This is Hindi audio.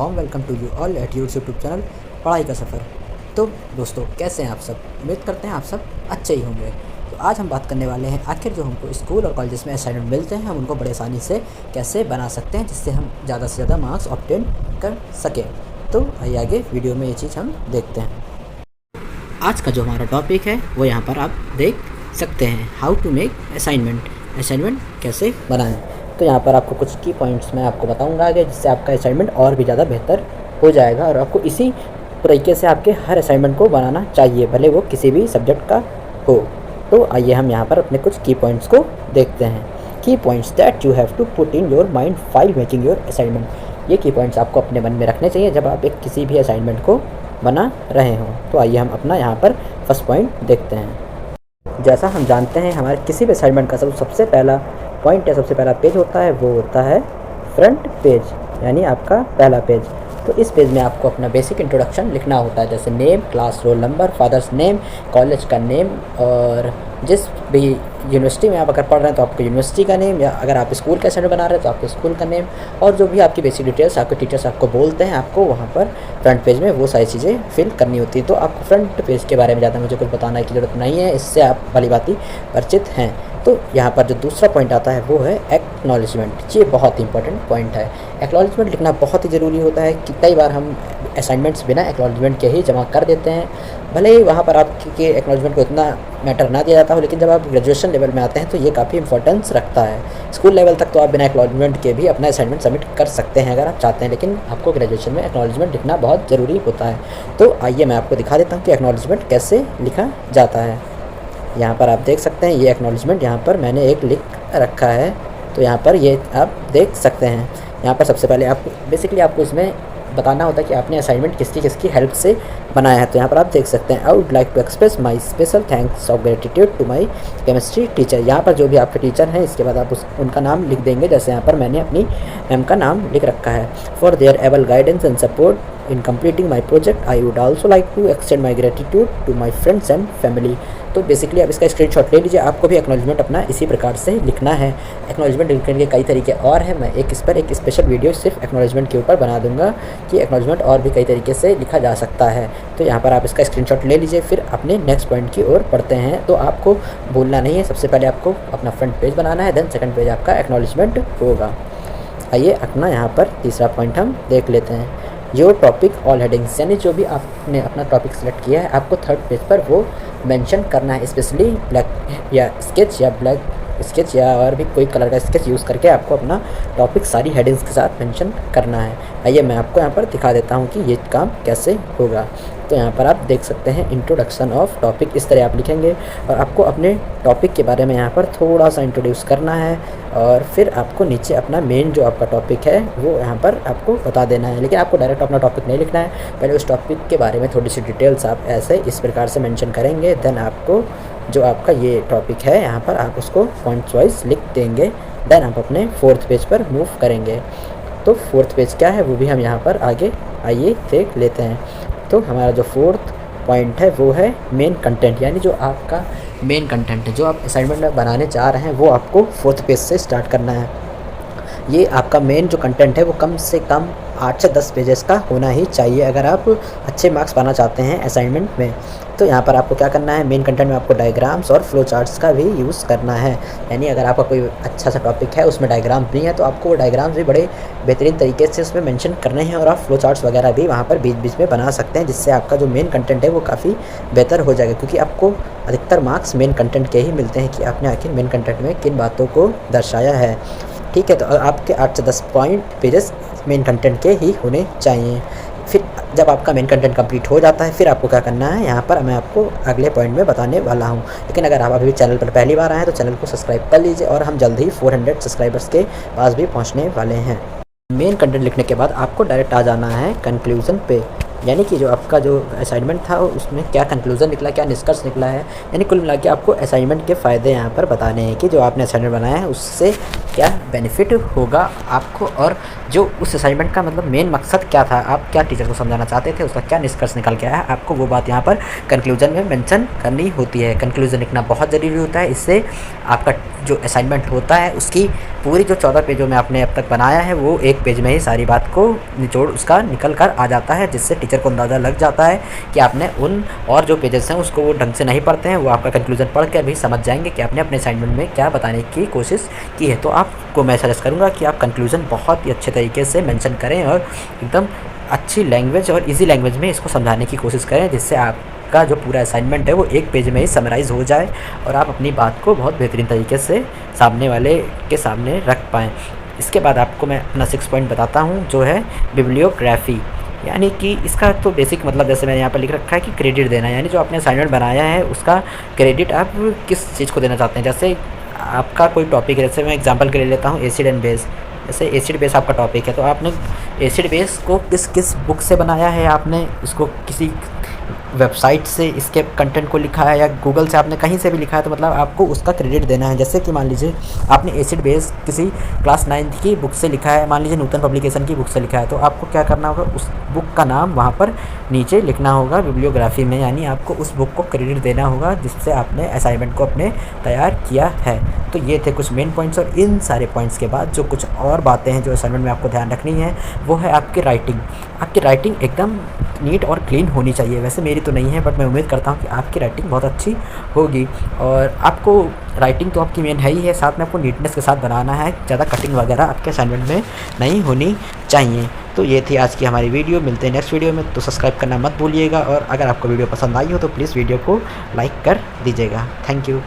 Warm welcome to you all at YouTube channel पढ़ाई का सफ़र। तो दोस्तों, कैसे हैं आप सब? उम्मीद करते हैं आप सब अच्छे ही होंगे। तो आज हम बात करने वाले हैं आखिर जो हमको स्कूल और कॉलेजेस में असाइनमेंट मिलते हैं हम उनको बड़े आसानी से कैसे बना सकते हैं जिससे हम ज़्यादा से ज़्यादा मार्क्स ऑब्टेन कर सकें। तो आइए आगे वीडियो में ये चीज़ हम देखते हैं। आज का जो हमारा टॉपिक है वो यहाँ पर आप देख सकते हैं, हाउ टू मेक असाइनमेंट कैसे बनाएं। तो यहाँ पर आपको कुछ की पॉइंट्स मैं आपको बताऊंगा आगे, जिससे आपका असाइनमेंट और भी ज़्यादा बेहतर हो जाएगा और आपको इसी तरीके से आपके हर असाइनमेंट को बनाना चाहिए, भले वो किसी भी सब्जेक्ट का हो। तो आइए हम यहाँ पर अपने कुछ की पॉइंट्स को देखते हैं। Key points that you have to put in your mind while making your assignment. ये की पॉइंट्स आपको अपने मन में रखने चाहिए जब आप एक किसी भी असाइनमेंट को बना रहे हों। तो आइए हम अपना यहाँ पर फर्स्ट पॉइंट देखते हैं। जैसा हम जानते हैं, हमारे किसी भी असाइनमेंट का सबसे पहला पॉइंट या सबसे पहला पेज होता है वो होता है फ्रंट पेज, यानी आपका पहला पेज। तो इस पेज में आपको अपना बेसिक इंट्रोडक्शन लिखना होता है, जैसे name, class roll number, father's name, college का नेम, और जिस भी यूनिवर्सिटी में आप अगर पढ़ रहे हैं तो आपको यूनिवर्सिटी का नेम, या अगर आप स्कूल का असाइनमेंट बना रहे हैं तो आपके स्कूल का नेम, और जो भी आपकी बेसिक डिटेल्स आपके टीचर्स आपको बोलते हैं, आपको वहाँ पर फ्रंट पेज में वो सारी चीज़ें फिल करनी होती है। तो आपको फ्रंट पेज के बारे में ज़्यादा मुझे कुछ बताने की ज़रूरत नहीं है, इससे आप भली भांति परिचित हैं। तो यहाँ पर जो दूसरा पॉइंट आता है वो है एक्नॉलेजमेंट। ये बहुत ही इंपॉर्टेंट पॉइंट है। एक्नॉलेजमेंट लिखना बहुत ही ज़रूरी होता है कि कई बार हम असाइनमेंट्स बिना एक्नॉलेजमेंट के ही जमा कर देते हैं। भले ही वहाँ पर आपके एक्नॉलेजमेंट को इतना मैटर ना दिया जाता हो, लेकिन जब आप ग्रेजुएशन लेवल में आते हैं तो ये काफ़ी इंपॉर्टेंस रखता है। स्कूल लेवल तक तो आप बिना एक्नॉलेजमेंट के भी अपना असाइनमेंट सबमिट कर सकते हैं अगर आप चाहते हैं, लेकिन आपको ग्रेजुएशन में एक्नॉलेजमेंट लिखना बहुत ज़रूरी होता है। तो आइए मैं आपको दिखा देता हूँ कि एक्नॉलेजमेंट कैसे लिखा जाता है। यहाँ पर आप देख सकते हैं, ये एक्नॉलेजमेंट यहाँ पर मैंने एक लिख रखा है। तो यहाँ पर ये आप देख सकते हैं। यहाँ पर सबसे पहले आपको इसमें बताना होता है कि आपने असाइनमेंट किसकी हेल्प से बनाया है। तो यहाँ पर आप देख सकते हैं, I would like to express my special thanks of gratitude to my chemistry teacher. यहाँ पर जो भी आपके टीचर हैं, इसके बाद आप उनका नाम लिख देंगे। जैसे यहाँ पर मैंने अपनी मैम का नाम लिख रखा है। For their able guidance and support in completing my project, I would also like to extend my gratitude to my friends and family। तो बेसिकली आप इसका स्क्रीनशॉट ले लीजिए। आपको भी एक्नॉलेजमेंट अपना इसी प्रकार से लिखना है। एक्नॉलेजमेंट लिखने के कई तरीके और हैं, मैं इस पर एक स्पेशल वीडियो सिर्फ एक्नॉलेजमेंट के ऊपर बना दूंगा कि एक्नॉलेजमेंट और भी कई तरीके से लिखा जा सकता है। तो यहाँ पर आप इसका स्क्रीनशॉट ले लीजिए। फिर अपने नेक्स्ट पॉइंट की ओर पढ़ते हैं। तो आपको भूलना नहीं है, सबसे पहले आपको अपना फ्रंट पेज बनाना है, देन सेकंड पेज आपका एक्नॉलेजमेंट होगा। आइए अपना यहाँ पर तीसरा पॉइंट हम देख लेते हैं। योर टॉपिक ऑल हेडिंग्स, यानी जो भी आपने अपना टॉपिक सेलेक्ट किया है आपको थर्ड पेज पर वो मेंशन करना है। स्पेशली ब्लैक या ब्लैक स्केच या और भी कोई कलर का स्केच यूज़ करके आपको अपना टॉपिक सारी हेडिंग्स के साथ मेंशन करना है। आइए मैं आपको यहाँ पर दिखा देता हूँ कि ये काम कैसे होगा। तो यहाँ पर आप देख सकते हैं, इंट्रोडक्शन ऑफ टॉपिक, इस तरह आप लिखेंगे और आपको अपने टॉपिक के बारे में यहाँ पर थोड़ा सा इंट्रोड्यूस करना है और फिर आपको नीचे अपना मेन जो आपका टॉपिक है वो यहाँ पर आपको बता देना है। लेकिन आपको डायरेक्ट अपना टॉपिक नहीं लिखना है, पहले उस टॉपिक के बारे में थोड़ी सी डिटेल्स आप ऐसे इस प्रकार से मेंशन करेंगे। देन आपको जो आपका ये टॉपिक है यहाँ पर आप उसको पॉइंट्स वाइज लिख देंगे। देन आप अपने फोर्थ पेज पर मूव करेंगे। तो फोर्थ पेज क्या है वो भी हम यहाँ पर आगे आइए देख लेते हैं। तो हमारा जो फोर्थ पॉइंट है वो है मेन कंटेंट, यानी जो आपका मेन कंटेंट है जो आप असाइनमेंट में बनाने जा रहे हैं वो आपको फोर्थ पेज से स्टार्ट करना है। ये आपका मेन जो कंटेंट है वो कम से कम 8 से 10 पेजेस का होना ही चाहिए अगर आप अच्छे मार्क्स पाना चाहते हैं असाइनमेंट में। तो यहाँ पर आपको क्या करना है, मेन कंटेंट में आपको डायग्राम्स और फ्लो चार्ट्स का भी यूज़ करना है। यानी अगर आपका कोई अच्छा सा टॉपिक है उसमें डायग्राम नहीं है तो आपको वो डायग्राम्स भी बड़े बेहतरीन तरीके से उसमें मेंशन करने हैं और आप फ्लो चार्ट्स वगैरह भी वहाँ पर बीच बीच में बना सकते हैं, जिससे आपका जो मेन कंटेंट है वो काफ़ी बेहतर हो जाएगा। क्योंकि आपको अधिकतर मार्क्स मेन कंटेंट के ही मिलते हैं कि आपने आखिर मेन कंटेंट में किन बातों को दर्शाया है। ठीक है, तो आपके 8 से 10 पेजेस मेन कंटेंट के ही होने चाहिए। फिर जब आपका मेन कंटेंट कंप्लीट हो जाता है फिर आपको क्या करना है, यहाँ पर मैं आपको अगले पॉइंट में बताने वाला हूँ। लेकिन अगर आप अभी चैनल पर पहली बार आए हैं तो चैनल को सब्सक्राइब कर लीजिए और हम जल्द ही 400 सब्सक्राइबर्स के पास भी पहुँचने वाले हैं। मेन कंटेंट लिखने के बाद आपको डायरेक्ट आ जाना है कंक्लूज़न पे। यानी कि जो आपका जो असाइनमेंट था उसमें क्या कंक्लूज़न निकला, क्या निष्कर्ष निकला है, यानी कुल मिला के आपको असाइनमेंट के फ़ायदे यहाँ पर बताने हैं कि जो आपने असाइनमेंट बनाया है उससे क्या बेनिफिट होगा आपको, और जो उस असाइनमेंट का मतलब मेन मकसद क्या था, आप क्या टीचर को समझाना चाहते थे, उसका क्या निष्कर्ष निकल के आया है, आपको वो बात यहाँ पर कंक्लूजन में मेंशन करनी होती है। कंक्लूजन लिखना बहुत ज़रूरी होता है, इससे आपका जो असाइनमेंट होता है उसकी पूरी जो 14 पेजों में आपने अब तक बनाया है वो एक पेज में ही सारी बात को निचोड़ उसका निकल कर आ जाता है, जिससे टीचर को अंदाज़ा लग जाता है कि आपने उन और जो पेजेस हैं उसको वो ढंग से नहीं पढ़ते हैं, वो आपका कंक्लूजन पढ़ के भी समझ जाएंगे कि आपने अपने असाइनमेंट में क्या बताने की कोशिश की है। तो आपको मैं सजेस्ट करूँगा कि आप कंक्लूजन बहुत ही अच्छे तरीके से मेंशन करें और एकदम अच्छी लैंग्वेज और इजी लैंग्वेज में इसको समझाने की कोशिश करें, जिससे आपका जो पूरा असाइनमेंट है वो एक पेज में ही समराइज़ हो जाए और आप अपनी बात को बहुत बेहतरीन तरीके से सामने वाले के सामने रख पाएँ। इसके बाद आपको मैं अपना 6 पॉइंट बताता हूँ जो है बिब्लियोग्राफी, यानी कि इसका तो बेसिक मतलब जैसे मैंने यहाँ पर लिख रखा है कि क्रेडिट देना, यानी जो आपने असाइनमेंट बनाया है उसका क्रेडिट आप किस चीज़ को देना चाहते हैं। जैसे आपका कोई टॉपिक है, जैसे मैं एग्जांपल के लिए लेता हूँ एसिड एंड बेस, जैसे एसिड बेस आपका टॉपिक है तो आपने एसिड बेस को किस किस बुक से बनाया है, आपने इसको किसी वेबसाइट से इसके कंटेंट को लिखा है या गूगल से आपने कहीं से भी लिखा है, तो मतलब आपको उसका क्रेडिट देना है। जैसे कि मान लीजिए आपने एसिड बेस किसी क्लास 9th की बुक से लिखा है, मान लीजिए नूतन पब्लिकेशन की बुक से लिखा है, तो आपको क्या करना होगा, उस बुक का नाम वहाँ पर नीचे लिखना होगा बिब्लियोग्राफी में, यानी आपको उस बुक को क्रेडिट देना होगा जिससे आपने असाइनमेंट को अपने तैयार किया है। तो ये थे कुछ मेन पॉइंट्स, और इन सारे पॉइंट्स के बाद जो कुछ और बातें हैं जो असाइनमेंट में आपको ध्यान रखनी है वो है आपकी राइटिंग। आपकी राइटिंग एकदम नीट और क्लीन होनी चाहिए। वैसे मेरी तो नहीं है बट मैं उम्मीद करता हूँ कि आपकी राइटिंग बहुत अच्छी होगी, और आपको राइटिंग तो आपकी मेन है ही है, साथ में आपको नीटनेस के साथ बनाना है, ज़्यादा कटिंग वगैरह आपके असाइनमेंट में नहीं होनी चाहिए। तो ये थी आज की हमारी वीडियो, मिलते हैं नेक्स्ट वीडियो में, तो सब्सक्राइब करना मत भूलिएगा, और अगर आपको वीडियो पसंद आई हो तो प्लीज़ वीडियो को लाइक कर दीजिएगा। Thank you.